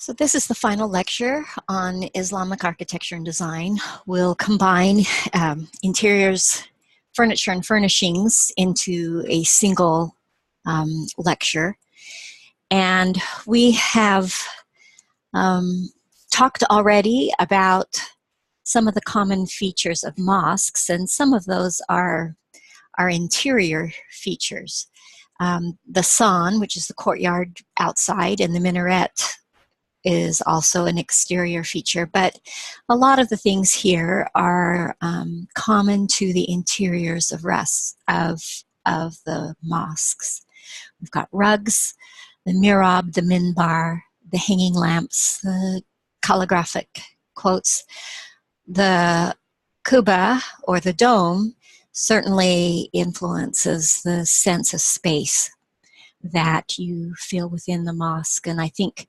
So this is the final lecture on Islamic architecture and design. We'll combine interiors, furniture, and furnishings into a single lecture. And we have talked already about some of the common features of mosques, and some of those are interior features. The San, which is the courtyard outside, and the minaret is also an exterior feature, but a lot of the things here are common to the interiors of the mosques. We've got rugs, the mihrab, the minbar, the hanging lamps, the calligraphic quotes. The kuba, or the dome, certainly influences the sense of space that you feel within the mosque, and I think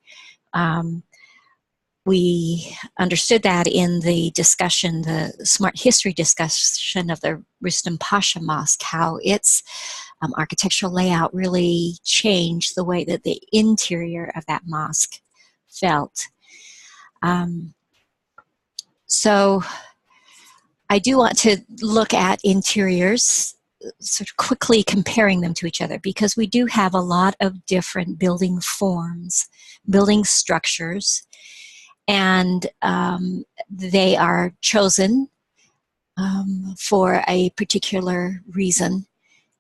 we understood that in the discussion, the smart history discussion of the Rustam Pasha Mosque, how its architectural layout really changed the way that the interior of that mosque felt. So I do want to look at interiors, sort of quickly comparing them to each other, because we do have a lot of different building forms, building structures, and they are chosen for a particular reason.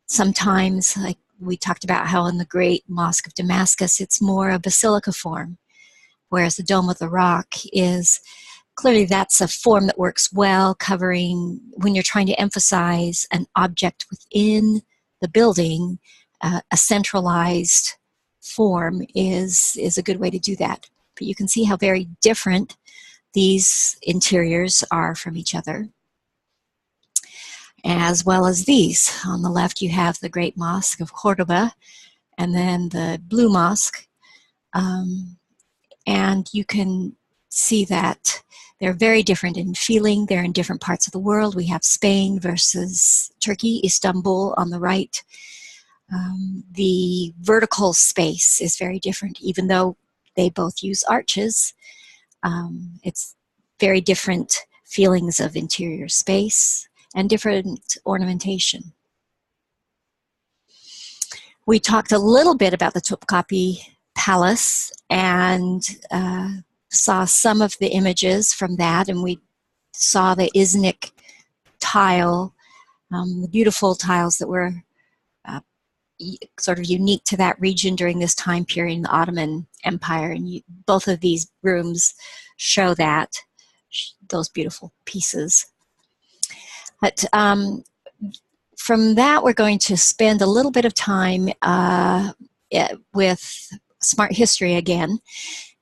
Sometimes, like we talked about how in the Great Mosque of Damascus, it's more a basilica form, whereas the Dome of the Rock is clearly that's a form that works well, covering when you're trying to emphasize an object within the building. A centralized form is a good way to do that. But you can see how very different these interiors are from each other, as well as these. On the left you have the Great Mosque of Cordoba, and then the Blue Mosque, and you can see that they're very different in feeling. They're in different parts of the world. We have Spain versus Turkey, Istanbul on the right. The vertical space is very different, even though they both use arches. It's very different feelings of interior space and different ornamentation. We talked a little bit about the Topkapi Palace and saw some of the images from that, and we saw the Iznik tile, the beautiful tiles that were sort of unique to that region during this time period in the Ottoman Empire, and both of these rooms show that, those beautiful pieces. But from that, we're going to spend a little bit of time with smart history again.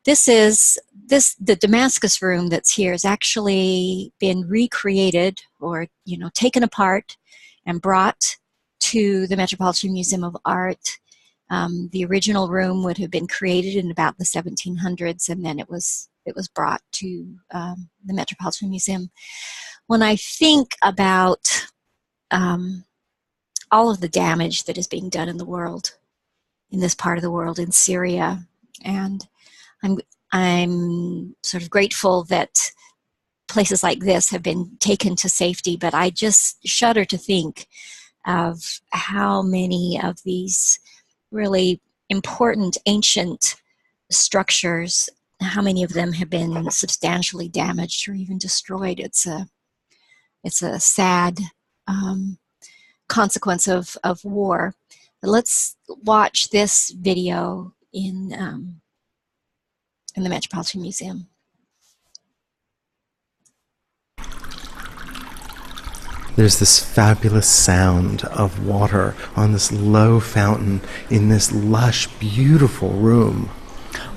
The Damascus room that's here has actually been recreated, or taken apart and brought to the Metropolitan Museum of Art. The original room would have been created in about the 1700s, and then it was brought to the Metropolitan Museum. When I think about all of the damage that is being done in the world, in this part of the world, in Syria, and I'm sort of grateful that places like this have been taken to safety, but I just shudder to think of how many of these really important ancient structures, how many of them have been substantially damaged or even destroyed. It's a sad consequence of war. But let's watch this video in the Metropolitan Museum. There's this fabulous sound of water on this low fountain in this lush, beautiful room.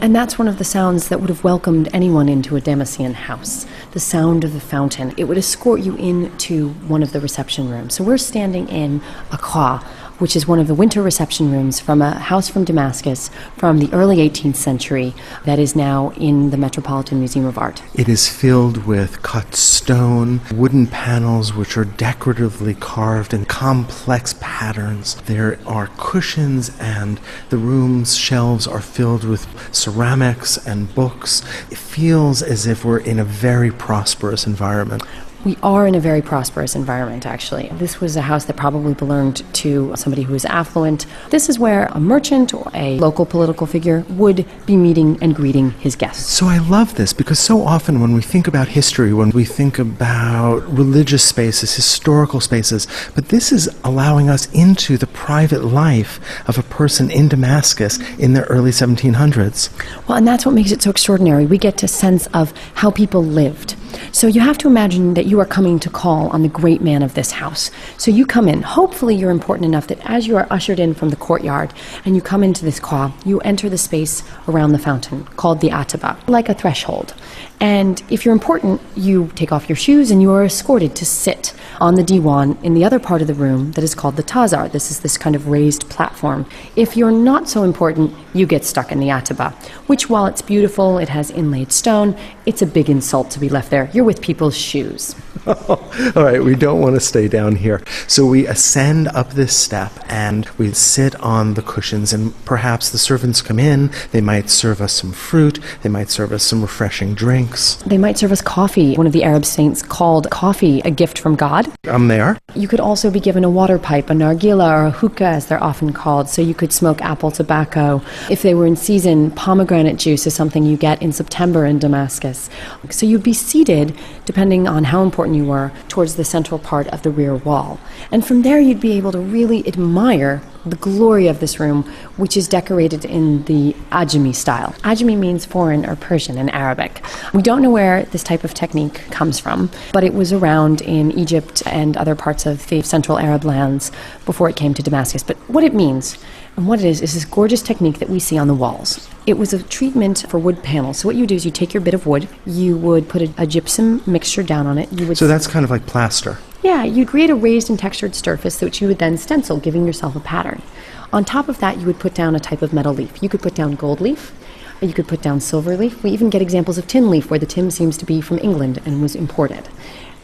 And that's one of the sounds that would have welcomed anyone into a Damascene house. The sound of the fountain. It would escort you into one of the reception rooms. So we're standing in a qa, which is one of the winter reception rooms from a house from Damascus from the early 18th century that is now in the Metropolitan Museum of Art. It is filled with cut stone, wooden panels which are decoratively carved in complex patterns. There are cushions, and the room's shelves are filled with ceramics and books. It feels as if we're in a very prosperous environment. We are in a very prosperous environment, actually. This was a house that probably belonged to somebody who was affluent. This is where a merchant or a local political figure would be meeting and greeting his guests. So I love this because so often when we think about history, when we think about religious spaces, historical spaces, but this is allowing us into the private life of a person in Damascus in the early 1700s. Well, and that's what makes it so extraordinary. We get a sense of how people lived. So you have to imagine that you are coming to call on the great man of this house. So you come in. Hopefully you're important enough that as you are ushered in from the courtyard and you come into this qa, you enter the space around the fountain called the ataba, like a threshold. And if you're important, you take off your shoes and you are escorted to sit on the diwan in the other part of the room that is called the tazar. This is this kind of raised platform. If you're not so important, you get stuck in the ataba, which while it's beautiful, it has inlaid stone, it's a big insult to be left there. You're with people's shoes. All right, we don't want to stay down here. So we ascend up this step and we sit on the cushions, and perhaps the servants come in. They might serve us some fruit. They might serve us some refreshing drinks. They might serve us coffee. One of the Arab saints called coffee a gift from God. I'm there. You could also be given a water pipe, a nargila or a hookah as they're often called, so you could smoke apple tobacco. If they were in season, pomegranate juice is something you get in September in Damascus. So you'd be seated, depending on how important you were, towards the central part of the rear wall. And from there you'd be able to really admire the glory of this room, which is decorated in the Ajami style. Ajami means foreign or Persian in Arabic. We don't know where this type of technique comes from, but it was around in Egypt and other parts of the Central Arab lands before it came to Damascus. But what it means and what it is this gorgeous technique that we see on the walls. It was a treatment for wood panels. So what you do is you take your bit of wood, you would put a gypsum mixture down on it. So that's kind of like plaster. Yeah, you'd create a raised and textured surface which you would then stencil, giving yourself a pattern. On top of that, you would put down a type of metal leaf. You could put down gold leaf, you could put down silver leaf. We even get examples of tin leaf, where the tin seems to be from England and was imported.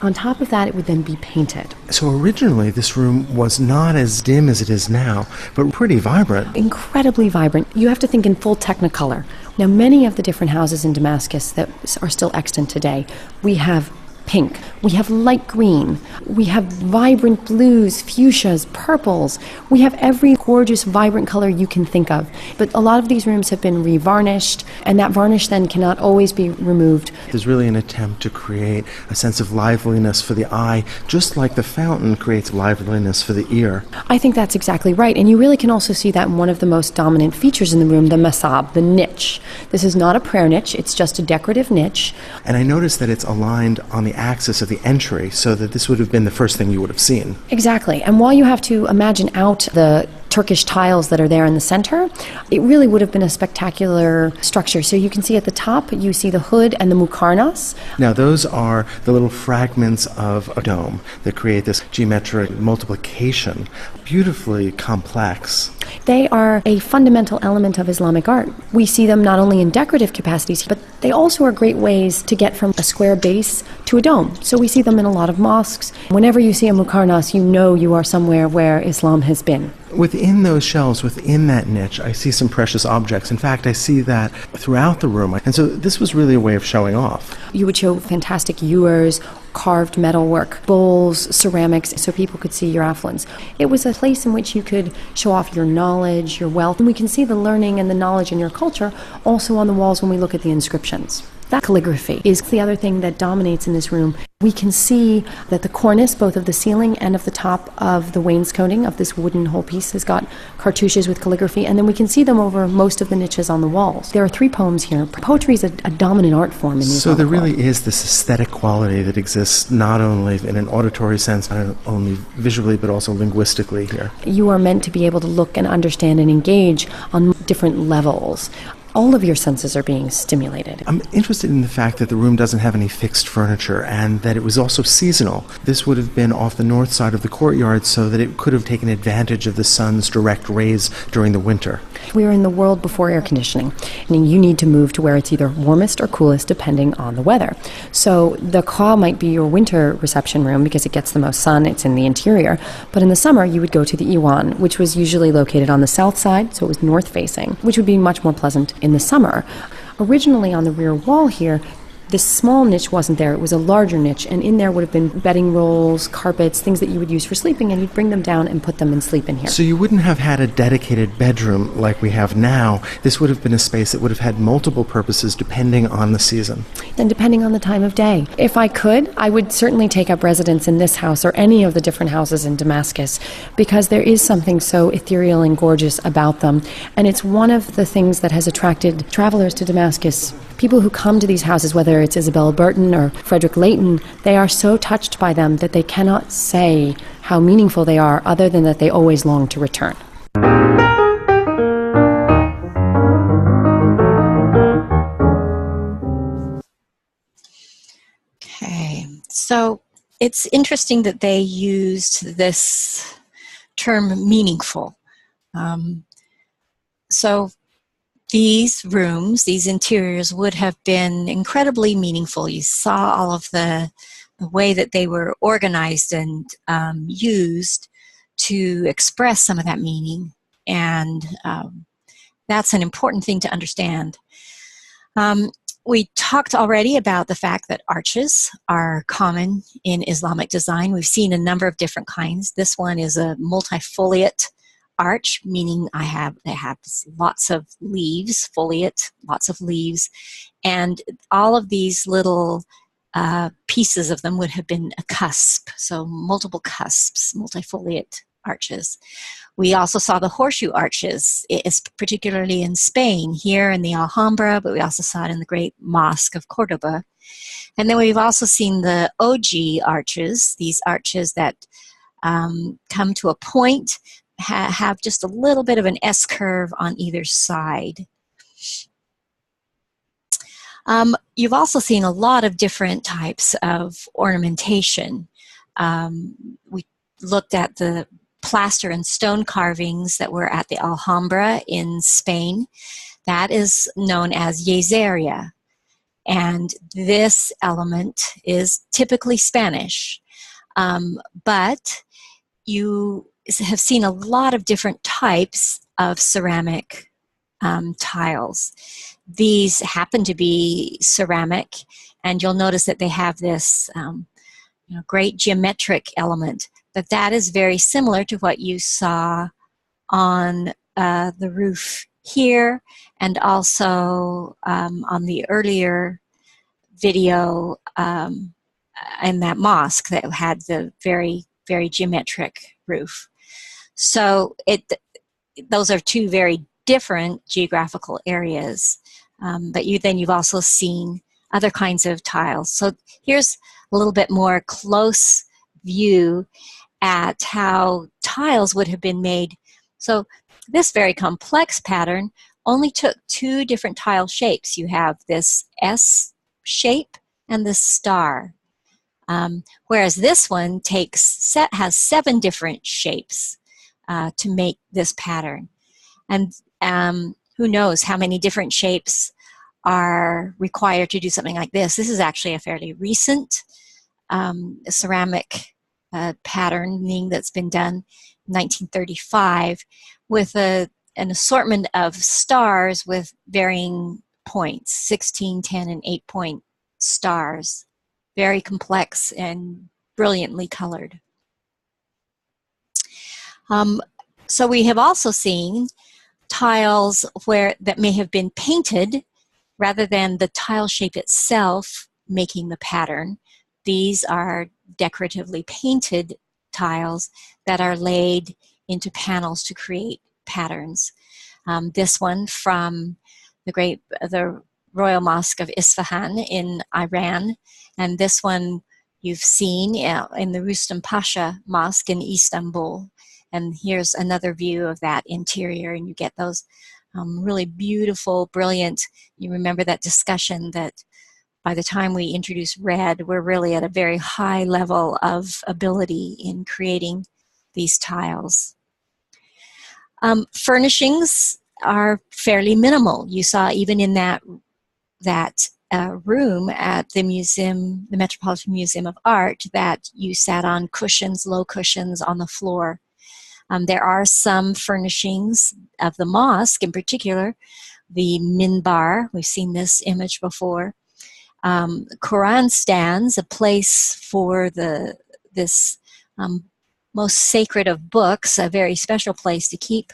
On top of that, it would then be painted. So originally, this room was not as dim as it is now, but pretty vibrant. Incredibly vibrant. You have to think in full technicolor. Now, many of the different houses in Damascus that are still extant today, we have pink, we have light green, we have vibrant blues, fuchsias, purples. We have every gorgeous, vibrant color you can think of. But a lot of these rooms have been revarnished, and that varnish then cannot always be removed. There's really an attempt to create a sense of liveliness for the eye, just like the fountain creates liveliness for the ear. I think that's exactly right, and you really can also see that in one of the most dominant features in the room, the masab, the niche. This is not a prayer niche, it's just a decorative niche. And I noticed that it's aligned on the axis of the entry, so that this would have been the first thing you would have seen. Exactly. And while you have to imagine out the Turkish tiles that are there in the center, it really would have been a spectacular structure. So you can see at the top, you see the hood and the mukarnas. Now those are the little fragments of a dome that create this geometric multiplication, beautifully complex. They are a fundamental element of Islamic art. We see them not only in decorative capacities, but they also are great ways to get from a square base to a dome. So we see them in a lot of mosques. Whenever you see a mukarnas, you know you are somewhere where Islam has been. Within those shelves, within that niche, I see some precious objects. In fact, I see that throughout the room. And so this was really a way of showing off. You would show fantastic ewers, carved metalwork, bowls, ceramics, so people could see your affluence. It was a place in which you could show off your knowledge, your wealth, and we can see the learning and the knowledge in your culture also on the walls when we look at the inscriptions. That calligraphy is the other thing that dominates in this room. We can see that the cornice, both of the ceiling and of the top of the wainscoting of this wooden whole piece, has got cartouches with calligraphy, and then we can see them over most of the niches on the walls. There are 3 poems here. Poetry is a dominant art form in the So there Islamic really world. is this aesthetic quality that exists not only in an auditory sense, not only visually, but also linguistically here. You are meant to be able to look and understand and engage on different levels. all of your senses are being stimulated. I'm interested in the fact that the room doesn't have any fixed furniture and that it was also seasonal. This would have been off the north side of the courtyard so that it could have taken advantage of the sun's direct rays during the winter. We are in the world before air conditioning, and you need to move to where it's either warmest or coolest depending on the weather. So the hall might be your winter reception room because it gets the most sun, it's in the interior, but in the summer you would go to the Iwan, which was usually located on the south side, so it was north facing, which would be much more pleasant in the summer. Originally on the rear wall here, this small niche wasn't there, it was a larger niche, and in there would have been bedding rolls, carpets, things that you would use for sleeping, and you'd bring them down and put them and sleep in here. So you wouldn't have had a dedicated bedroom like we have now. This would have been a space that would have had multiple purposes depending on the season. And depending on the time of day. If I could, I would certainly take up residence in this house or any of the different houses in Damascus because there is something so ethereal and gorgeous about them. And it's one of the things that has attracted travelers to Damascus. People who come to these houses, whether it's Isabella Burton or Frederick Leighton, they are so touched by them that they cannot say how meaningful they are other than that they always long to return. Okay, so it's interesting that they used this term meaningful. So these rooms, these interiors would have been incredibly meaningful. You saw all of the way that they were organized and used to express some of that meaning. And that's an important thing to understand. We talked already about the fact that arches are common in Islamic design. We've seen a number of different kinds. This one is a multifoliate arch, meaning they have lots of leaves, foliate, lots of leaves, and all of these little pieces of them would have been a cusp, so multiple cusps, multifoliate arches. We also saw the horseshoe arches, particularly in Spain, here in the Alhambra, but we also saw it in the great Mosque of Cordoba. And then we've also seen the ogee arches, these arches that come to a point, have just a little bit of an S-curve on either side. You've also seen a lot of different types of ornamentation. We looked at the plaster and stone carvings that were at the Alhambra in Spain. That is known as yeseria. And this element is typically Spanish. But you have seen a lot of different types of ceramic tiles. These happen to be ceramic, and you'll notice that they have this great geometric element, but that is very similar to what you saw on the roof here, and also on the earlier video in that mosque that had the very, very geometric roof. So those are two very different geographical areas, but you've also seen other kinds of tiles. So here's a little bit more close view at how tiles would have been made. So this very complex pattern only took two different tile shapes. You have this S shape and this star, whereas this one has 7 different shapes to make this pattern. And who knows how many different shapes are required to do something like this. This is actually a fairly recent ceramic patterning that's been done in 1935 with an assortment of stars with varying points, 16, 10, and 8-point stars. Very complex and brilliantly colored. So we have also seen tiles that may have been painted rather than the tile shape itself making the pattern. These are decoratively painted tiles that are laid into panels to create patterns. This one from the Royal Mosque of Isfahan in Iran, and this one you've seen in the Rustam Pasha Mosque in Istanbul. And here's another view of that interior, and you get those Really beautiful, brilliant. You remember that discussion that by the time we introduce red, we're really at a very high level of ability in creating these tiles. Furnishings are fairly minimal. You saw even in that room at the museum, the Metropolitan Museum of Art, that you sat on cushions, low cushions on the floor. There are some furnishings of the mosque in particular, the minbar, we've seen this image before. Quran stands, a place for this most sacred of books, a very special place to keep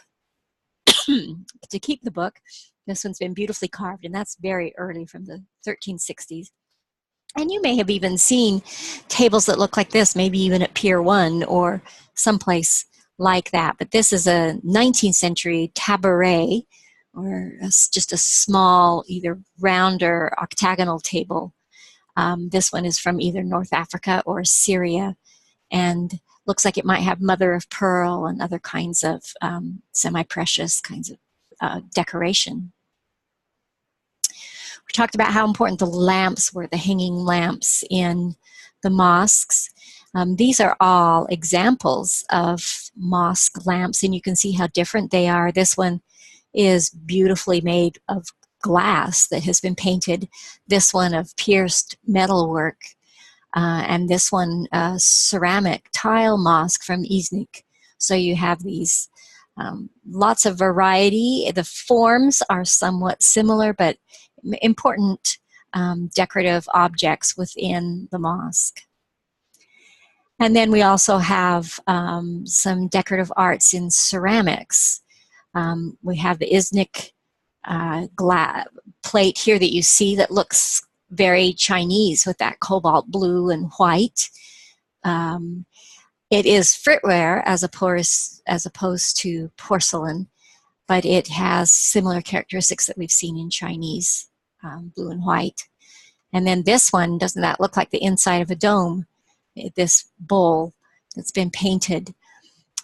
the book. This one's been beautifully carved, and that's very early from the 1360s. And you may have even seen tables that look like this, maybe even at Pier 1 or someplace like that. But this is a 19th century taboret, or just a small, either round or octagonal table. This one is from either North Africa or Syria, and looks like it might have mother of pearl and other kinds of semi-precious kinds of decoration. We talked about how important the lamps were, the hanging lamps in the mosques. These are all examples of mosque lamps, and you can see how different they are. This one is beautifully made of glass that has been painted. This one of pierced metalwork, and this one ceramic tile mosque from Iznik. So you have these lots of variety. The forms are somewhat similar, but important decorative objects within the mosque. And then we also have some decorative arts in ceramics. We have the Iznik plate here that you see that looks very Chinese with that cobalt blue and white. It is fritware as opposed to porcelain, but it has similar characteristics that we've seen in Chinese, blue and white. And then this one, doesn't that look like the inside of a dome? This bowl that's been painted.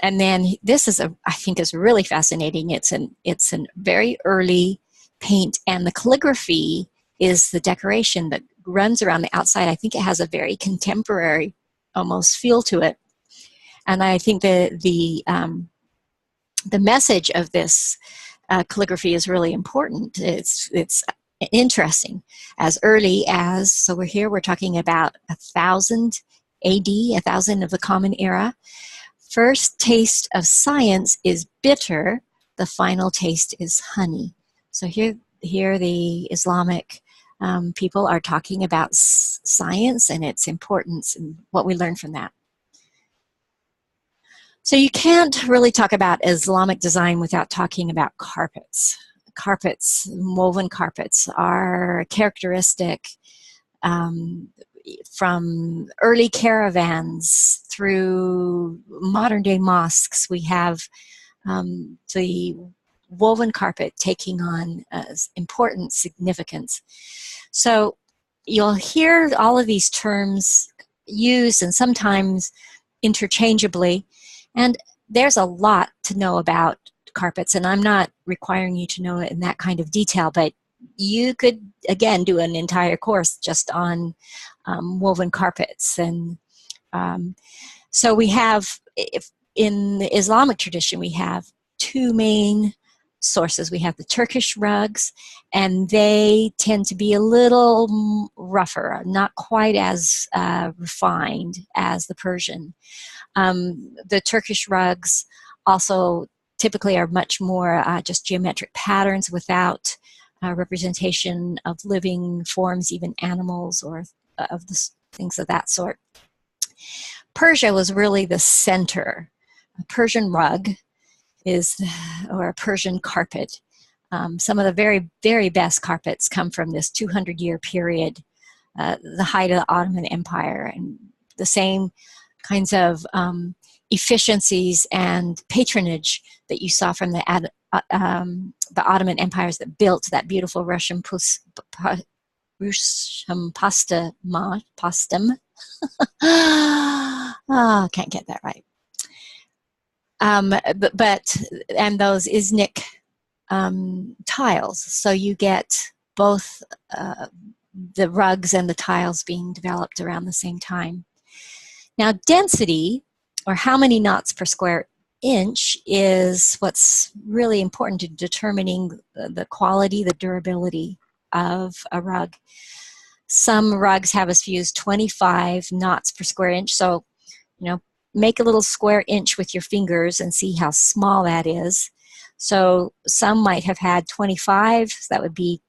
And then this is I think is really fascinating. It's a very early paint, and the calligraphy is the decoration that runs around the outside. I think it has a very contemporary almost feel to it. And I think the message of this calligraphy is really important. It's interesting. As early as, so we're talking about 1000 AD, 1000 of the Common Era. First taste of science is bitter. The final taste is honey. So here the Islamic people are talking about science and its importance and what we learn from that. So you can't really talk about Islamic design without talking about carpets. Carpets, woven carpets, are characteristic from early caravans through modern day mosques. We have the woven carpet taking on important significance. So you'll hear all of these terms used and sometimes interchangeably, and there's a lot to know about carpets, and I'm not requiring you to know it in that kind of detail, but you could, again, do an entire course just on woven carpets. And so we have, in the Islamic tradition, we have two main sources. We have the Turkish rugs, and they tend to be a little rougher, not quite as refined as the Persian. The Turkish rugs also typically are much more just geometric patterns without representation of living forms, even animals or of the things of that sort. Persia was really the center. A Persian rug or a Persian carpet. Some of the very, very best carpets come from this 200-year period, the height of the Ottoman Empire, and the same kinds of efficiencies and patronage that you saw from the Ottoman empires that built that beautiful Russian postum. Oh, can't get that right. And those Iznik tiles. So you get both the rugs and the tiles being developed around the same time. Now, density, or how many knots per square inch, is what's really important to determining the quality, the durability of a rug. Some rugs have as few as 25 knots per square inch. So, make a little square inch with your fingers and see how small that is. So some might have had 25. So that would be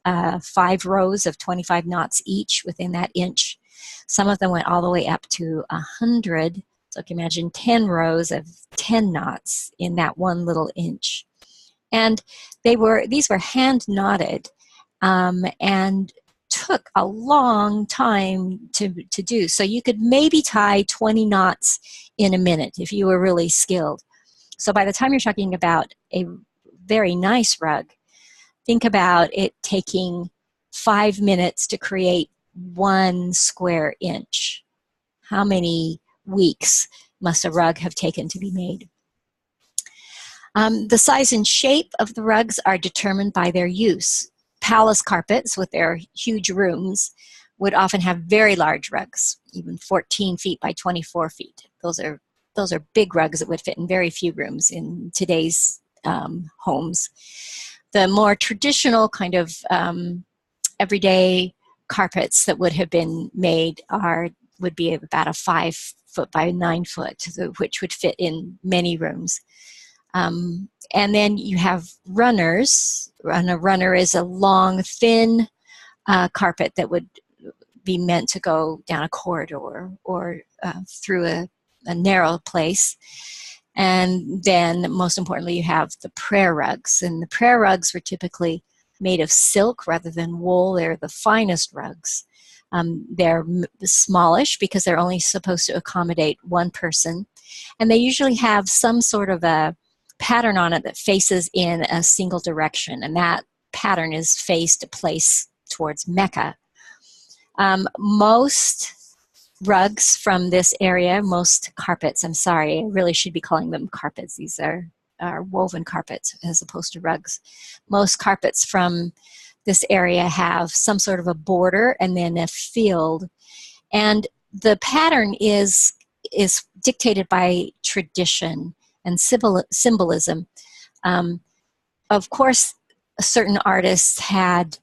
5 rows of 25 knots each within that inch. Some of them went all the way up to 100. So you can imagine 10 rows of 10 knots in that one little inch. And these were hand knotted and took a long time to do. So you could maybe tie 20 knots in a minute if you were really skilled. So by the time you're talking about a very nice rug, think about it taking 5 minutes to create 1 square inch. How many weeks must a rug have taken to be made? The size and shape of the rugs are determined by their use. Palace carpets with their huge rooms would often have very large rugs, even 14 feet by 24 feet. Those are big rugs that would fit in very few rooms in today's homes. The more traditional kind of everyday carpets that would have been made would be about a 5 foot by 9 foot, which would fit in many rooms. And then you have runners. And a runner is a long, thin carpet that would be meant to go down a corridor or through a narrow place. And then, most importantly, you have the prayer rugs. And the prayer rugs were typically made of silk rather than wool. They're the finest rugs. They're smallish because they're only supposed to accommodate one person. And they usually have some sort of a pattern on it that faces in a single direction, and that pattern is faced a place towards Mecca. Most rugs from this area, most carpets, I'm sorry, I really should be calling them carpets. These are woven carpets as opposed to rugs. Most carpets from this area have some sort of a border and then a field. And the pattern is dictated by tradition and symbolism. Of course, certain artists had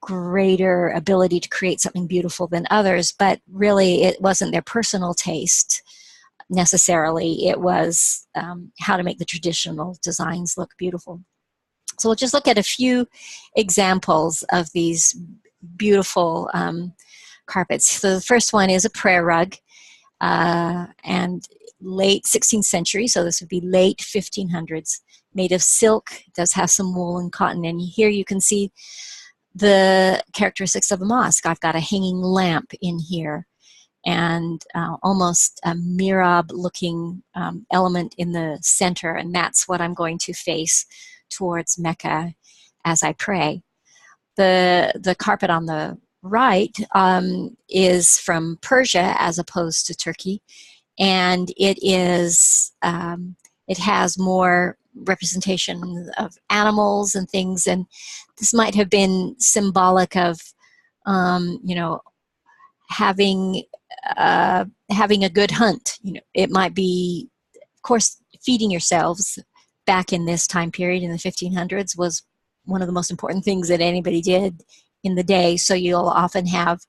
greater ability to create something beautiful than others, but really it wasn't their personal taste necessarily. It was how to make the traditional designs look beautiful. So we'll just look at a few examples of these beautiful carpets. So the first one is a prayer rug, and late 16th century, so this would be late 1500s, made of silk. It does have some wool and cotton, and here you can see the characteristics of a mosque. I've got a hanging lamp in here and almost a mihrab-looking element in the center, and that's what I'm going to face towards Mecca as I pray. The carpet on the right is from Persia as opposed to Turkey, and it has more representation of animals and things, and this might have been symbolic of having a good hunt. It might be, of course, feeding yourselves back in this time period in the 1500s was one of the most important things that anybody did in the day. So you'll often have,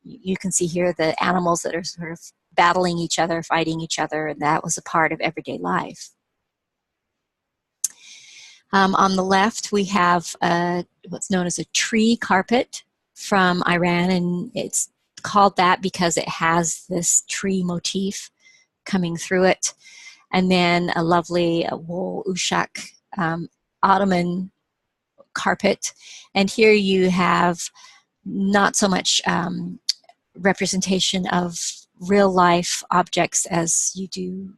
you can see here the animals that are sort of battling each other, fighting each other, and that was a part of everyday life. On the left, we have what's known as a tree carpet from Iran, and it's called that because it has this tree motif coming through it. And then a lovely wool ushak Ottoman carpet. And here you have not so much representation of real life objects as you do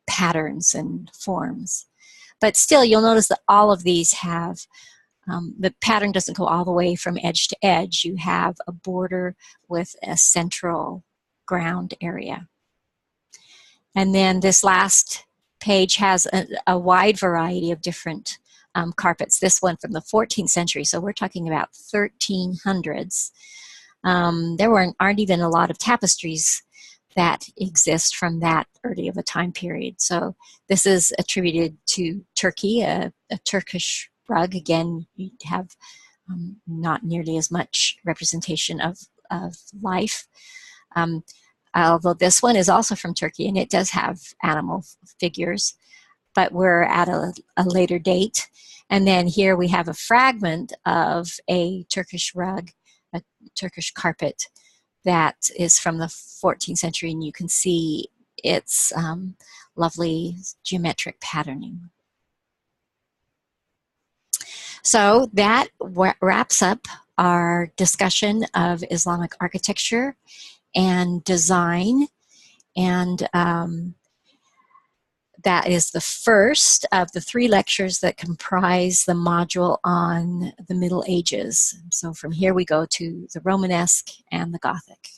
patterns and forms. But still, you'll notice that all of these have, the pattern doesn't go all the way from edge to edge. You have a border with a central ground area. And then this last page has a wide variety of different carpets. This one from the 14th century, so we're talking about 1300s. There aren't even a lot of tapestries that exist from that early of a time period. So this is attributed to Turkey, a Turkish rug. Again, you have not nearly as much representation of life. Although this one is also from Turkey, and it does have animal figures, but we're at a later date. And then here we have a fragment of a Turkish rug, a Turkish carpet that is from the 14th century, and you can see its lovely geometric patterning. So that wraps up our discussion of Islamic architecture and design, and that is the first of the 3 lectures that comprise the module on the Middle Ages. So from here we go to the Romanesque and the Gothic.